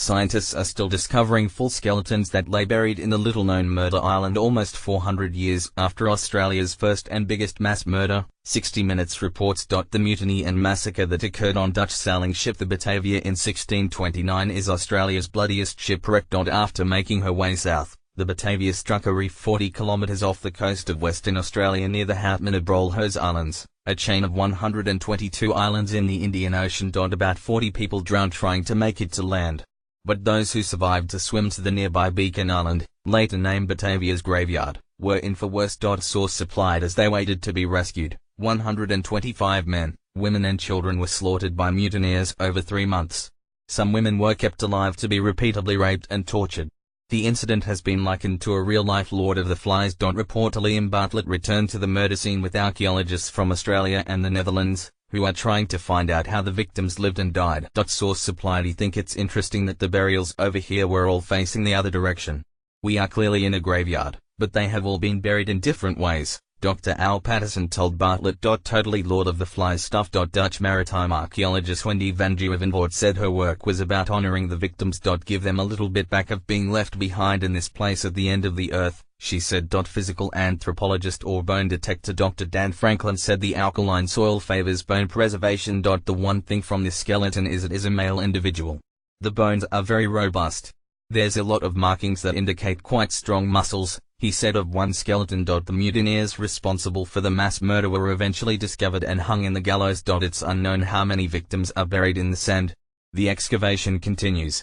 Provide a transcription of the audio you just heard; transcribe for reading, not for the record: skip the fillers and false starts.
Scientists are still discovering full skeletons that lay buried in the little-known murder island almost 400 years after Australia's first and biggest mass murder. 60 Minutes reports. The mutiny and massacre that occurred on Dutch sailing ship the Batavia in 1629 is Australia's bloodiest shipwreck. After making her way south, the Batavia struck a reef 40 kilometers off the coast of Western Australia near the Houtman Abrolhos Islands, a chain of 122 islands in the Indian Ocean. About 40 people drowned trying to make it to land, but those who survived to swim to the nearby Beacon Island, later named Batavia's Graveyard, were in for worse. Source supplied. As they waited to be rescued, 125 men, women and children were slaughtered by mutineers over 3 months. Some women were kept alive to be repeatedly raped and tortured. The incident has been likened to a real-life Lord of the Flies. Reporter Liam Bartlett returned to the murder scene with archaeologists from Australia and the Netherlands, who are trying to find out how the victims lived and died. Source supplied. I think it's interesting that the burials over here were all facing the other direction. We are clearly in a graveyard, but they have all been buried in different ways, Dr. Al Patterson told Bartlett. Totally Lord of the Flies stuff. Dutch maritime archaeologist Wendy van Nieuwenvoort said her work was about honoring the victims. Give them a little bit back of being left behind in this place at the end of the earth, she said. Physical anthropologist or bone detector Dr. Dan Franklin said the alkaline soil favors bone preservation. The one thing from this skeleton is it is a male individual. The bones are very robust. There's a lot of markings that indicate quite strong muscles, he said of one skeleton. The mutineers responsible for the mass murder were eventually discovered and hung in the gallows. It's unknown how many victims are buried in the sand. The excavation continues.